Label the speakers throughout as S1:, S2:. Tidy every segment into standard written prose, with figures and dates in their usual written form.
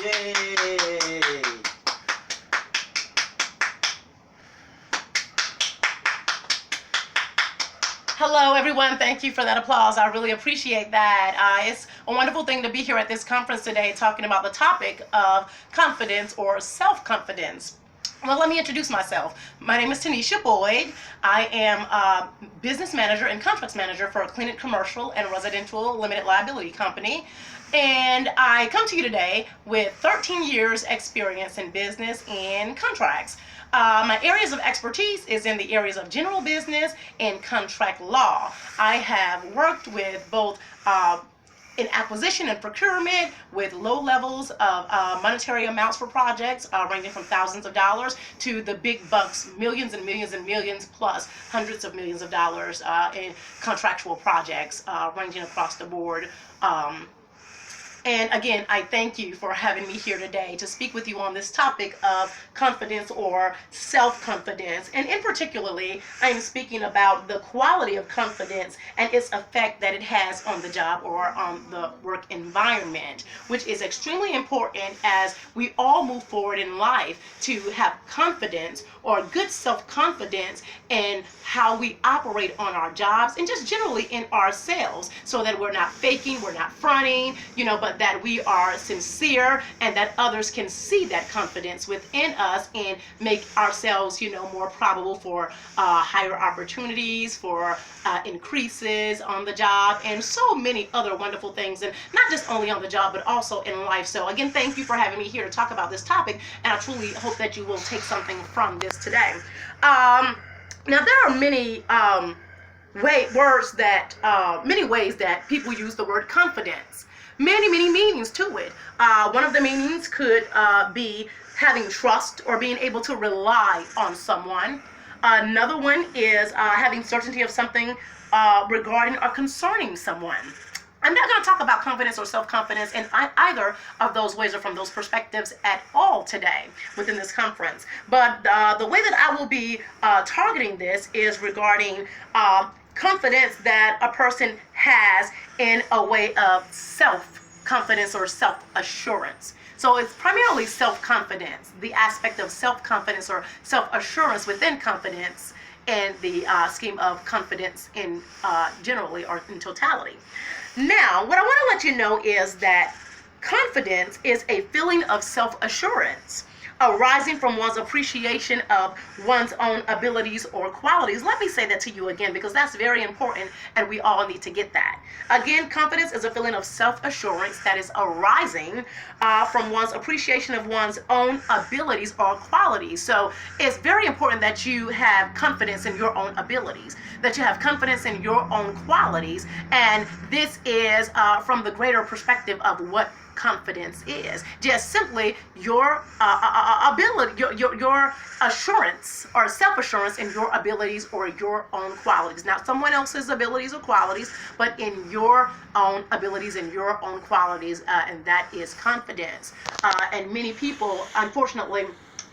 S1: Yay!
S2: Hello, everyone. Thank you for that applause. I really appreciate that. It's a wonderful thing to be here at this conference today talking about the topic of confidence or self-confidence. Well, let me introduce myself. My name is Taneshia Boyd. I am a business manager and contracts manager for a clinic commercial and residential limited liability company. And I come to you today with 13 years experience in business and contracts. My areas of expertise is in the areas of general business and contract law. I have worked with both in acquisition and procurement with low levels of monetary amounts for projects ranging from thousands of dollars to the big bucks, millions and millions and millions plus hundreds of millions of dollars in contractual projects ranging across the board. And again, I thank you for having me here today to speak with you on this topic of confidence or self-confidence. And in particularly, I am speaking about the quality of confidence and its effect that it has on the job or on the work environment, which is extremely important as we all move forward in life to have confidence or good self-confidence in how we operate on our jobs and just generally in ourselves, so that we're not faking, we're not fronting, but that we are sincere and that others can see that confidence within us and make ourselves, more probable for higher opportunities, for increases on the job, and so many other wonderful things, and not just only on the job, but also in life. So again, thank you for having me here to talk about this topic, and I truly hope that you will take something from this today. Now, there are many many ways that people use the word confidence. Many meanings to it. One of the meanings could be having trust or being able to rely on someone. Another one is having certainty of something regarding or concerning someone. I'm not going to talk about confidence or self-confidence in either of those ways or from those perspectives at all today within this conference. But the way that I will be targeting this is regarding confidence that a person has in a way of self-confidence or self-assurance. So it's primarily self-confidence, the aspect of self-confidence or self-assurance within confidence in the scheme of confidence in generally or in totality. Now, what I want to let you know is that confidence is a feeling of self-assurance arising from one's appreciation of one's own abilities or qualities. Let me say that to you again, because that's very important and we all need to get that. Again, confidence is a feeling of self-assurance that is arising from one's appreciation of one's own abilities or qualities. So it's very important that you have confidence in your own abilities, that you have confidence in your own qualities, and this is from the greater perspective of what confidence is. Just simply your ability, your assurance or self-assurance in your abilities or your own qualities. Not someone else's abilities or qualities, but in your own abilities and your own qualities, and that is confidence. And many people, unfortunately,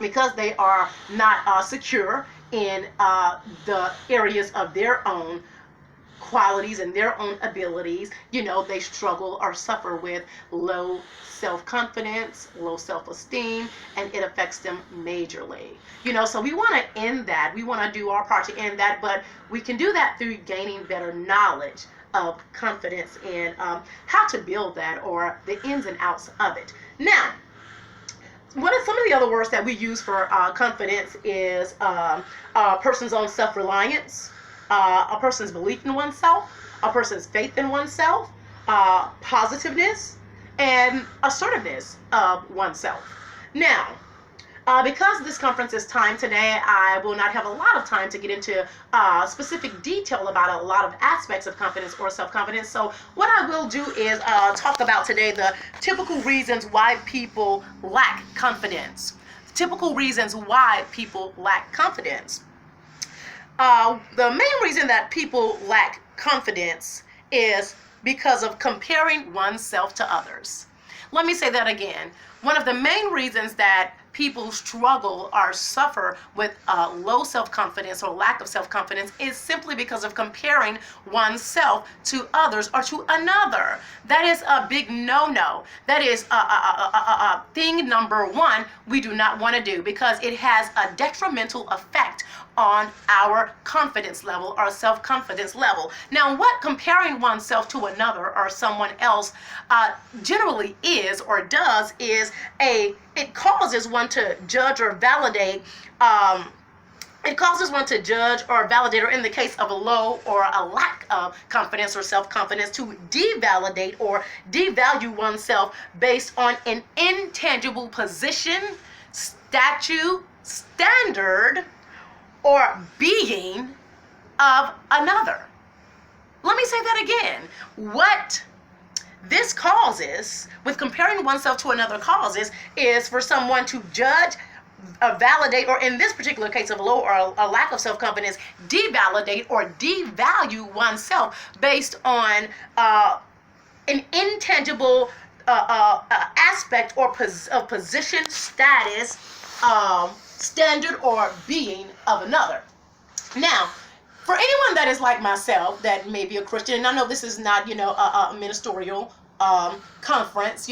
S2: because they are not secure in the areas of their own qualities and their own abilities, they struggle or suffer with low self-confidence, low self-esteem, and it affects them majorly. So we want to end that. We want to do our part to end that, but we can do that through gaining better knowledge of confidence and how to build that, or the ins and outs of it. Now, what are some of the other words that we use for confidence is a person's own self-reliance, a person's belief in oneself, a person's faith in oneself, positiveness, and assertiveness of oneself. Now, because this conference is timed today, I will not have a lot of time to get into specific detail about a lot of aspects of confidence or self-confidence. So what I will do is talk about today the typical reasons why people lack confidence. Typical reasons why people lack confidence. The main reason that people lack confidence is because of comparing oneself to others. Let me say that again. One of the main reasons that people struggle or suffer with low self-confidence or lack of self-confidence is simply because of comparing oneself to others or to another. That is a big no-no. That is thing number one we do not want to do, because it has a detrimental effect on our confidence level, our self-confidence level. Now, what comparing oneself to another or someone else generally is or does is it causes one to judge or validate. It causes one to judge or validate, or in the case of a low or a lack of confidence or self-confidence, to devalidate or devalue oneself based on an intangible position, statue, standard, or being of another. Let me say that again. What this causes, with comparing oneself to another causes, is for someone to judge, validate, or in this particular case of a low or a lack of self-confidence, devalidate or devalue oneself based on an intangible aspect or of position, status, standard, or being of another. Now, for anyone that is like myself, that may be a Christian, and I know this is not, a ministerial conference,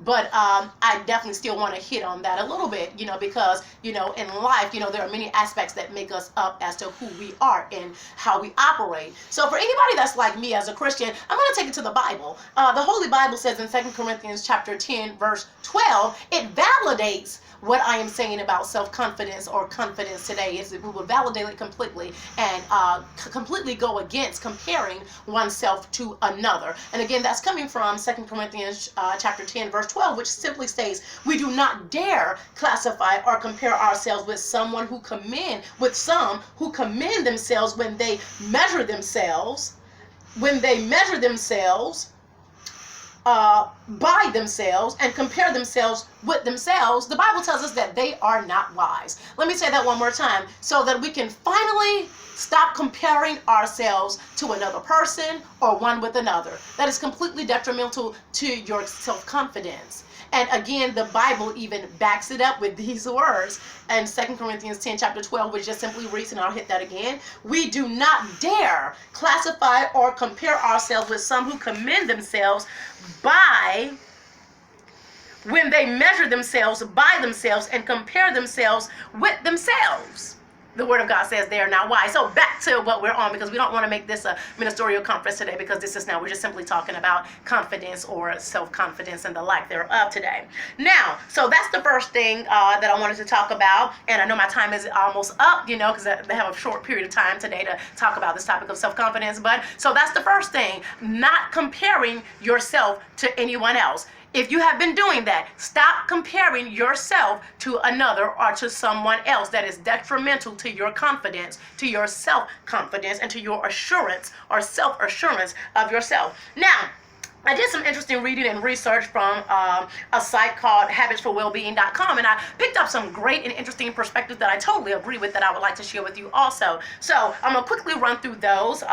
S2: but I definitely still want to hit on that a little bit, because, in life, there are many aspects that make us up as to who we are and how we operate. So for anybody that's like me as a Christian, I'm going to take it to the Bible. The Holy Bible says in 2 Corinthians chapter 10, verse 12, it validates what I am saying about self-confidence or confidence today. Is that we will validate it completely and completely go against comparing oneself to another. And again, that's coming from 2 Corinthians chapter 10, verse 12, which simply states, we do not dare classify or compare ourselves with some who commend themselves when they measure themselves, by themselves and compare themselves with themselves. The Bible tells us that they are not wise. Let me say that one more time, so that we can finally stop comparing ourselves to another person or one with another. That is completely detrimental to your self-confidence. And again, the Bible even backs it up with these words. And 2 Corinthians 10, chapter 12, which just simply reads, and I'll hit that again. We do not dare classify or compare ourselves with some who commend themselves when they measure themselves by themselves and compare themselves with themselves. The Word of God says they are not wise. So back to what we're on, because we don't want to make this a ministerial conference today, because we're just simply talking about confidence or self-confidence and the like thereof today. Now, so that's the first thing that I wanted to talk about. And I know my time is almost up, because they have a short period of time today to talk about this topic of self-confidence. But so that's the first thing, not comparing yourself to anyone else. If you have been doing that, stop comparing yourself to another or to someone else. That is detrimental to your confidence, to your self-confidence, and to your assurance or self-assurance of yourself. Now, I did some interesting reading and research from a site called habitsforwellbeing.com, and I picked up some great and interesting perspectives that I totally agree with that I would like to share with you also. So I'm going to quickly run through those,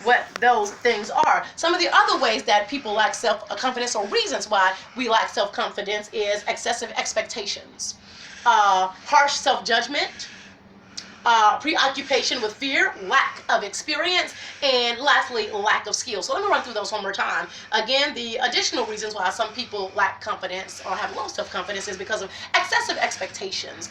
S2: what those things are. Some of the other ways that people lack self-confidence, or reasons why we lack self-confidence, is excessive expectations, harsh self-judgment, preoccupation with fear, lack of experience, and lastly, lack of skill. So let me run through those one more time. Again, the additional reasons why some people lack confidence or have low self-confidence is because of excessive expectations,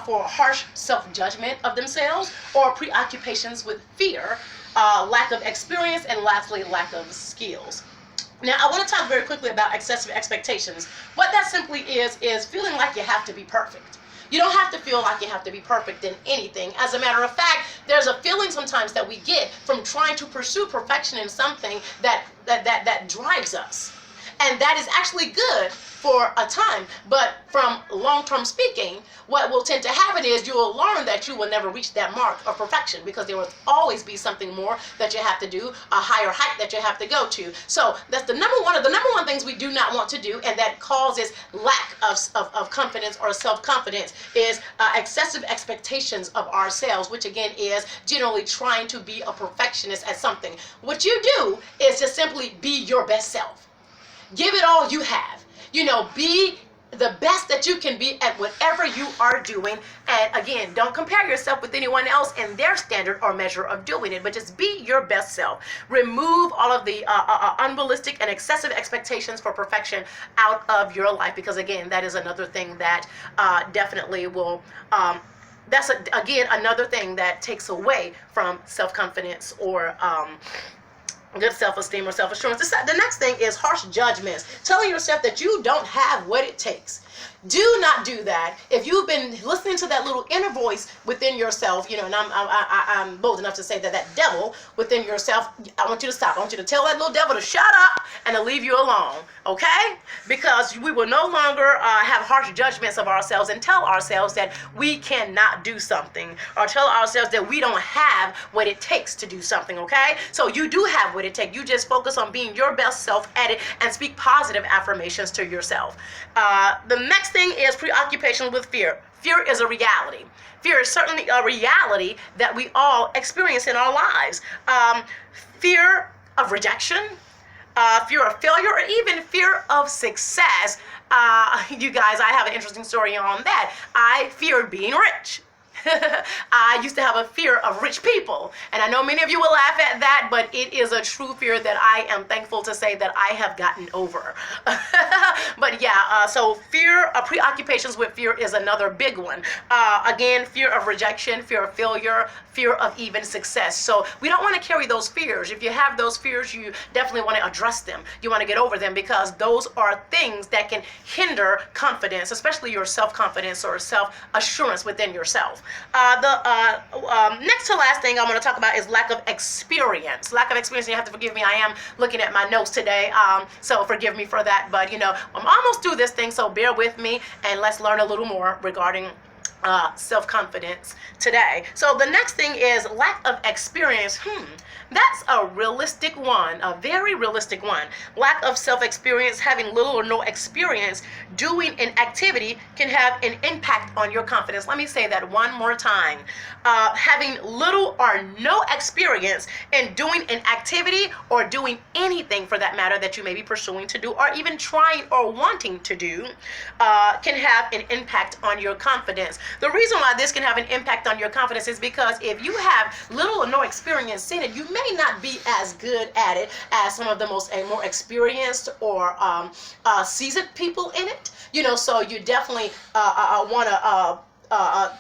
S2: for harsh self-judgment of themselves, or preoccupations with fear, lack of experience, and lastly, lack of skills. Now, I want to talk very quickly about excessive expectations. What that simply is feeling like you have to be perfect. You don't have to feel like you have to be perfect in anything. As a matter of fact, there's a feeling sometimes that we get from trying to pursue perfection in something that drives us. And that is actually good for a time, but from long-term speaking, what will tend to happen is you will learn that you will never reach that mark of perfection, because there will always be something more that you have to do, a higher height that you have to go to. So that's the number one things we do not want to do, and that causes lack of confidence or self-confidence, is excessive expectations of ourselves, which again is generally trying to be a perfectionist at something. What you do is just simply be your best self. Give it all you have. Be the best that you can be at whatever you are doing. And again, don't compare yourself with anyone else and their standard or measure of doing it, but just be your best self. Remove all of the unrealistic and excessive expectations for perfection out of your life, because again, that is another thing that definitely will that's again another thing that takes away from self-confidence or good self-esteem or self-assurance. The next thing is harsh judgments. Telling yourself that you don't have what it takes. Do not do that. If you've been listening to that little inner voice within yourself, and I'm bold enough to say that devil within yourself, I want you to stop. I want you to tell that little devil to shut up and to leave you alone, okay? Because we will no longer have harsh judgments of ourselves and tell ourselves that we cannot do something, or tell ourselves that we don't have what it takes to do something, okay? So you do have what it takes. You just focus on being your best self at it and speak positive affirmations to yourself. The next thing is preoccupation with fear. Fear is a reality. Fear is certainly a reality that we all experience in our lives. Fear of rejection, fear of failure, or even fear of success. You guys, I have an interesting story on that. I feared being rich. I used to have a fear of rich people, and I know many of you will laugh at that, but it is a true fear that I am thankful to say that I have gotten over. But yeah, so fear, preoccupations with fear is another big one. Again, fear of rejection, fear of failure, fear of even success. So we don't want to carry those fears. If you have those fears, you definitely want to address them. You want to get over them, because those are things that can hinder confidence, especially your self-confidence or self-assurance within yourself. The next to last thing I'm going to talk about is lack of experience. Lack of experience. You have to forgive me. I am looking at my notes today, so forgive me for that. But I'm almost through this thing, so bear with me and let's learn a little more regarding self-confidence today. So the next thing is lack of experience. That's a realistic one, a very realistic one. Lack of self-experience, having little or no experience doing an activity, can have an impact on your confidence. Let me say that one more time. Having little or no experience in doing an activity or doing anything for that matter that you may be pursuing to do, or even trying or wanting to do, can have an impact on your confidence. The reason why this can have an impact on your confidence is because if you have little or no experience in it, you may not be as good at it as some of the more experienced or seasoned people in it. So you definitely want to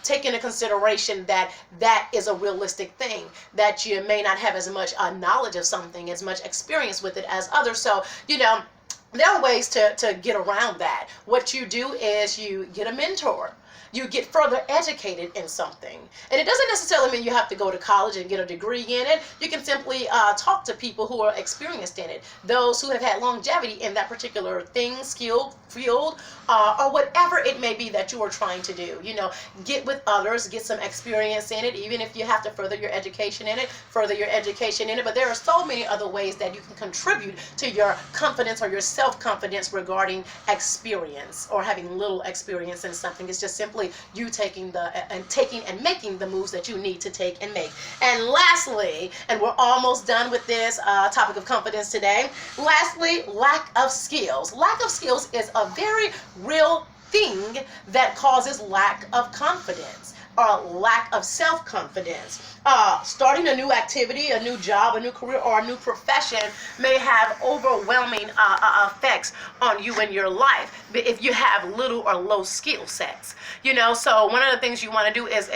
S2: take into consideration that is a realistic thing, that you may not have as much knowledge of something, as much experience with it as others. So there are ways to get around that. What you do is you get a mentor. You get further educated in something. And it doesn't necessarily mean you have to go to college and get a degree in it. You can simply talk to people who are experienced in it, those who have had longevity in that particular thing, skill, field, or whatever it may be that you are trying to do. Get with others, get some experience in it, even if you have to further your education in it, But there are so many other ways that you can contribute to your confidence or your self-confidence regarding experience or having little experience in something. It's just simply you taking and making the moves that you need to take and make. And lastly, and we're almost done with this topic of confidence today, lastly, lack of skills. Lack of skills is a very real thing that causes lack of confidence or lack of self-confidence. Starting a new activity, a new job, a new career, or a new profession may have overwhelming effects on you in your life if you have little or low skill sets. So one of the things you want to do is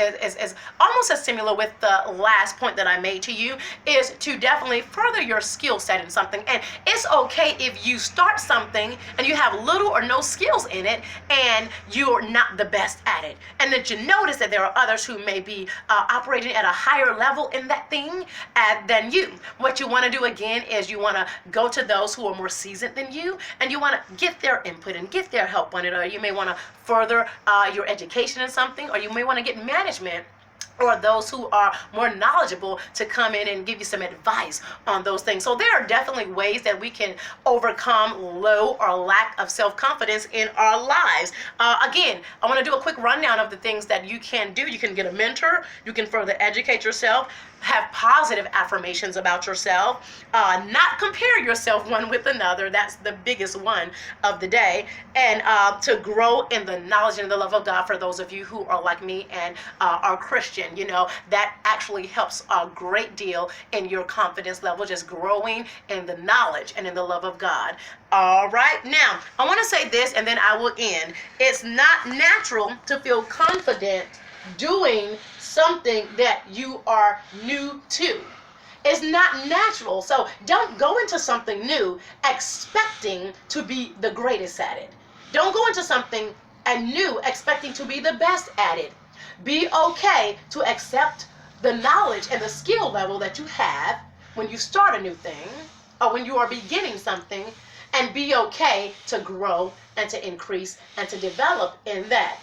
S2: almost as similar with the last point that I made to you, is to definitely further your skill set in something. And it's okay if you start something and you have little or no skills in it and you're not the best at it, and that you notice that there are others who may be operating at a higher level in that thing than you. What you want to do again is you want to go to those who are more seasoned than you, and you want to get their input and get their help on it. Or you may want to further your education in something, or you may want to get management or those who are more knowledgeable to come in and give you some advice on those things. So there are definitely ways that we can overcome low or lack of self-confidence in our lives. Again, I want to do a quick rundown of the things that you can do. You can get a mentor. You can further educate yourself. Have positive affirmations about yourself. Not compare yourself one with another. That's the biggest one of the day. And to grow in the knowledge and the love of God for those of you who are like me and are Christian. You know, that actually helps a great deal in your confidence level, just growing in the knowledge and in the love of God. All right. Now, I want to say this and then I will end. It's not natural to feel confident doing something that you are new to. It's not natural. So don't go into something new expecting to be the greatest at it. Don't go into something new expecting to be the best at it. Be okay to accept the knowledge and the skill level that you have when you start a new thing or when you are beginning something, and be okay to grow and to increase and to develop in that.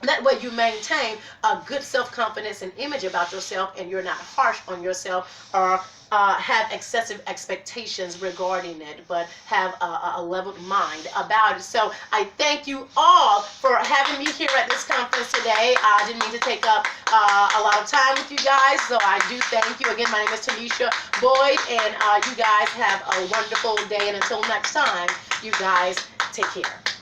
S2: That way you maintain a good self-confidence and image about yourself, and you're not harsh on yourself or have excessive expectations regarding it, but have a leveled mind about it. So I thank you all for having me here at this conference today. I didn't mean to take up a lot of time with you guys, so I do thank you. Again, my name is Taneshia Boyd, and you guys have a wonderful day, and until next time, you guys take care.